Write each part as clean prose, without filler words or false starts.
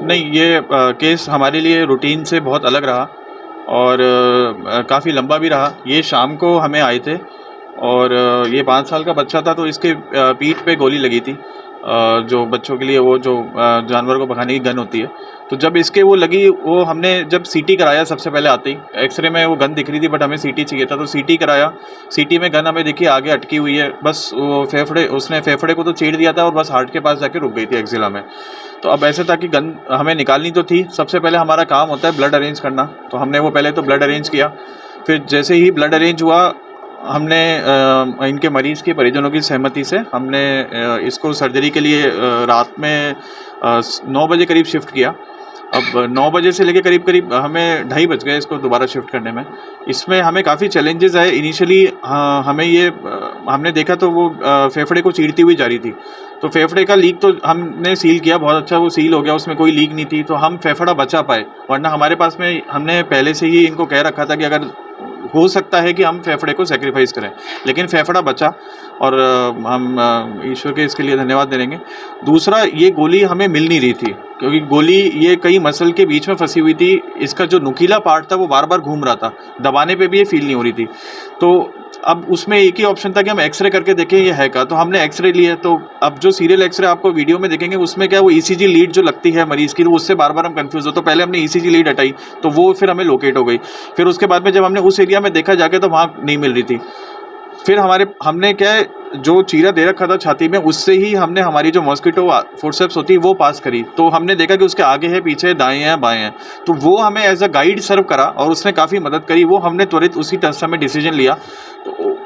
नहीं, ये केस हमारे लिए रूटीन से बहुत अलग रहा और काफ़ी लंबा भी रहा। ये शाम को हमें आए थे और ये 5 साल का बच्चा था, तो इसके पीठ पे गोली लगी थी। जो बच्चों के लिए वो जो जानवर को भगाने की गन होती है। तो जब इसके वो लगी, वो हमने जब सीटी कराया सबसे पहले आते ही, एक्स-रे में वो गन दिख रही थी बट हमें सीटी चाहिए था, तो सीटी कराया। सीटी में गन हमें दिखी आगे अटकी हुई है, बस वो उसने फेफड़े को तो चीर दिया था और बस हार्ट के पास जाके रुक गई थी एक्सिला में। तो अब ऐसा था कि गन हमें निकालनी तो थी। सबसे पहले हमारा काम होता है ब्लड अरेंज करना, तो हमने वो पहले तो ब्लड अरेंज किया। फिर जैसे ही ब्लड अरेंज हुआ, हमने इनके मरीज़ के परिजनों की सहमति से हमने इसको सर्जरी के लिए रात में 9 बजे करीब शिफ्ट किया। अब 9 बजे से लेके करीब-करीब हमें ढाई बज गए इसको दोबारा शिफ्ट करने में। इसमें हमें काफ़ी चैलेंजेज़ आए इनिशियली। हाँ, हमें ये हमने देखा तो वो फेफड़े को चीरती हुई जा रही थी। तो फेफड़े का लीक तो हमने सील किया, बहुत अच्छा वो सील हो गया, उसमें कोई लीक नहीं थी, तो हम फेफड़ा बचा पाए। वरना हमारे पास में हमने पहले से ही इनको कह रखा था कि अगर हो सकता है कि हम फेफड़े को सैक्रिफाइस करें, लेकिन फेफड़ा बचा और हम ईश्वर के इसके लिए धन्यवाद देंगे। दूसरा, ये गोली हमें मिल नहीं रही थी क्योंकि गोली ये कई मसल के बीच में फंसी हुई थी। इसका जो नुकीला पार्ट था वो बार-बार घूम रहा था, दबाने पे भी ये फ़ील नहीं हो रही थी। तो अब उसमें एक ही ऑप्शन था कि हम एक्स-रे करके देखें ये है क्या? तो हमने एक्स-रे लिए, तो अब जो सीरियल एक्स-रे आपको वीडियो में देखेंगे उसमें क्या है, वो ईसीजी लीड जो लगती है मरीज़ की, तो उससे बार-बार हम कन्फ्यूज़ हो, तो पहले हमने ईसीजी लीड हटाई, तो वो फिर हमें लोकेट हो गई। फिर उसके बाद में जब हमने उस एरिया में देखा जाके तो वहाँ नहीं मिल रही थी। फिर हमने क्या है, जो चीरा दे रखा था छाती में, उससे ही हमने हमारी जो मॉस्किटो फोर्सेप्स होती है वो पास करी। तो हमने देखा कि उसके आगे है, पीछे है, दाएँ हैं, बाएँ हैं। तो वो हमें एज़ अ गाइड सर्व करा और उसने काफ़ी मदद करी। वो हमने त्वरित उसी समय डिसीजन लिया। तो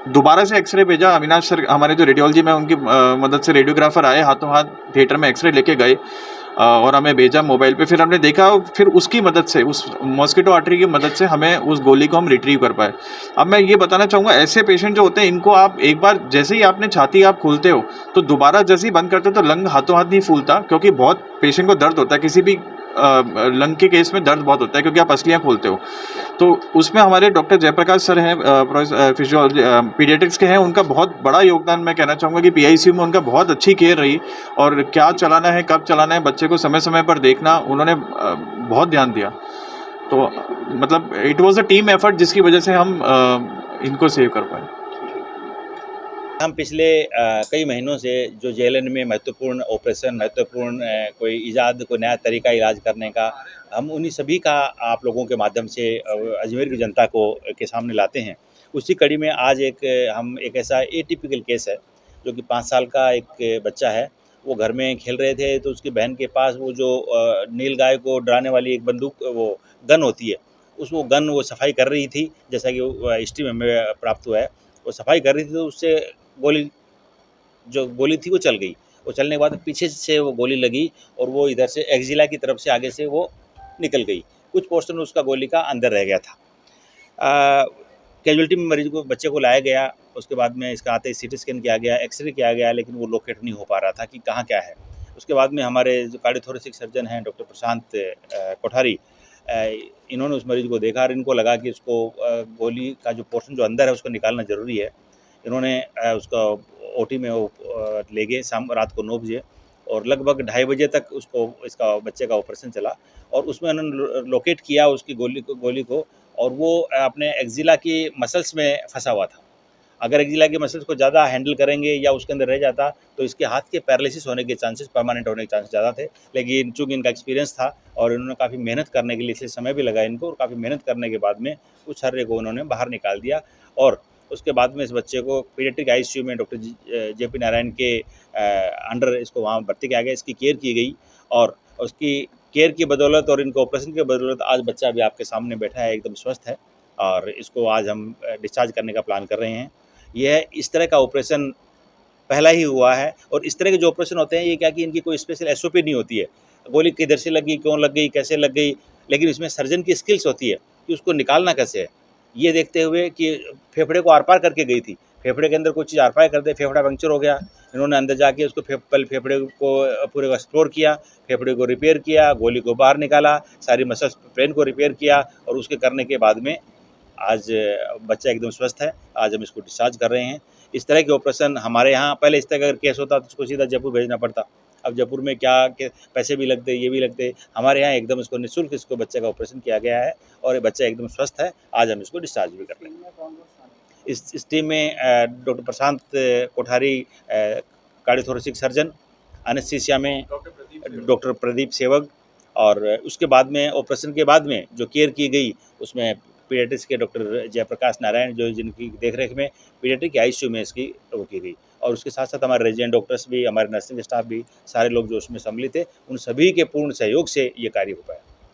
दोबारा से एक्स-रे भेजा। अविनाश सर हमारे जो रेडियोलॉजी में, उनकी मदद से रेडियोग्राफर आए, हाथों हाथ थिएटर में एक्स-रे लेके गए और हमें भेजा मोबाइल पे। फिर हमने देखा, फिर उसकी मदद से, उस मॉस्किटो आर्टरी की मदद से हमें उस गोली को हम रिट्रीव कर पाए। अब मैं ये बताना चाहूँगा, ऐसे पेशेंट जो होते हैं इनको आप एक बार जैसे ही आपने छाती आप खोलते हो, तो दोबारा जैसे ही बंद करते हो तो लंग हाथों हाथ नहीं फूलता, क्योंकि बहुत पेशेंट को दर्द होता है। किसी भी लंग के केस में दर्द बहुत होता है क्योंकि आप असलियाँ खोलते हो। तो उसमें हमारे डॉक्टर जयप्रकाश सर हैं, फिजियोलॉजी पीडियाट्रिक्स के हैं, उनका बहुत बड़ा योगदान मैं कहना चाहूँगा कि पीआईसीयू में उनका बहुत अच्छी केयर रही। और क्या चलाना है, कब चलाना है, बच्चे को समय-समय पर देखना, उन्होंने बहुत ध्यान दिया। तो मतलब it was a team effort जिसकी वजह से हम इनको सेव कर पाए। हम पिछले कई महीनों से जो जेएलएन में महत्वपूर्ण ऑपरेशन, महत्वपूर्ण कोई इजाद, कोई नया तरीका इलाज करने का, हम उन्हीं सभी का आप लोगों के माध्यम से अजमेर की जनता को के सामने लाते हैं। उसी कड़ी में आज हम एक ऐसा एटिपिकल केस है, जो कि 5 साल का एक बच्चा है। वो घर में खेल रहे थे, तो उसकी बहन के पास वो जो नीलगाय को डराने वाली एक बंदूक, वो गन होती है, वो गन वो सफाई कर रही थी, जैसा कि वो हिस्ट्री में हमें प्राप्त हुआ है। वो सफाई कर रही थी, तो उससे गोली जो गोली थी वो चल गई। वो चलने के बाद पीछे से वो गोली लगी और वो इधर से एक्जिला की तरफ से आगे से वो निकल गई। कुछ पोर्शन उसका गोली का अंदर रह गया था। कैजुअल्टी में मरीज को, बच्चे को लाया गया। उसके बाद में इसका आते ही सीटी स्कैन किया गया, एक्सरे किया गया, लेकिन वो लोकेट नहीं हो पा रहा था कि कहाँ क्या है। उसके बाद में हमारे जो कार्डियोथोरेसिक सर्जन हैं डॉक्टर प्रशांत कोठारी, इन्होंने उस मरीज को देखा और इनको लगा कि उसको गोली का जो पोर्शन जो अंदर है उसको निकालना ज़रूरी है। इन्होंने उसका ओटी में वो ले गए शाम रात को 9 बजे, और लगभग ढाई बजे तक इसका बच्चे का ऑपरेशन चला। और उसमें उन्होंने लोकेट किया उसकी गोली को, और वो अपने एक्जिला की मसल्स में फंसा हुआ था। अगर एक्जिला की मसल्स को ज़्यादा हैंडल करेंगे या उसके अंदर रह जाता, तो इसके हाथ के पैरालिसिस होने के चांसेस, परमानेंट होने के चांसेस ज़्यादा थे। लेकिन चूँकि इनका एक्सपीरियंस था और इन्होंने काफ़ी मेहनत करने के लिए, इसलिए समय भी लगा इनको, और काफ़ी मेहनत करने के बाद में उस हर्रे को उन्होंने बाहर निकाल दिया। और उसके बाद में इस बच्चे को पीडियाट्रिक आईसीयू में डॉक्टर जेपी नारायण के अंडर इसको वहाँ भर्ती किया गया, इसकी केयर की गई। और उसकी केयर की बदौलत और इनको ऑपरेशन की बदौलत आज बच्चा अभी आपके सामने बैठा है, एकदम स्वस्थ है। और इसको आज हम डिस्चार्ज करने का प्लान कर रहे हैं। यह इस तरह का ऑपरेशन पहला ही हुआ है, और इस तरह के जो ऑपरेशन होते हैं, ये क्या कि इनकी कोई स्पेशल एसओपी नहीं होती है। गोली किधर से लगी, क्यों लग गई, कैसे लग गई, लेकिन इसमें सर्जन की स्किल्स होती है कि उसको निकालना कैसे है। ये देखते हुए कि फेफड़े को आर-पार करके गई थी, फेफड़े के अंदर कोई चीज़ आर-पार कर दे, फेफड़ा पंक्चर हो गया। इन्होंने अंदर जाके उसको पहले फेफड़े को पूरे को एक्सप्लोर किया, फेफड़े को रिपेयर किया, गोली को बाहर निकाला, सारी मसल्स ब्रेन को रिपेयर किया, और उसके करने के बाद में आज बच्चा एकदम स्वस्थ है। आज हम इसको डिस्चार्ज कर रहे हैं। इस तरह के ऑपरेशन हमारे यहाँ, पहले इस तरह का अगर केस होता तो उसको सीधा जयपुर भेजना पड़ता। अब जयपुर में क्या के पैसे भी लगते, ये भी लगते, हमारे यहाँ एकदम इसको निःशुल्क इसको बच्चे का ऑपरेशन किया गया है और ये बच्चा एकदम स्वस्थ है। आज हम इसको डिस्चार्ज भी कर रहे हैं। इस टीम में डॉक्टर प्रशांत कोठारी कार्डियोथोरेसिक सर्जन, एनेस्थीसिया में डॉक्टर प्रदीप सेवक और उसके बाद में ऑपरेशन के बाद में जो केयर की गई उसमें पीडियाट्रिक्स के डॉक्टर जयप्रकाश नारायण जो जिनकी देखरेख में पीडियाट्रिक आईसीयू में इसकी वो की गई और उसके साथ साथ हमारे रेजिडेंट डॉक्टर्स भी, हमारे नर्सिंग स्टाफ भी, सारे लोग जो उसमें सम्मिलित थे, उन सभी के पूर्ण सहयोग से ये कार्य हो पाया।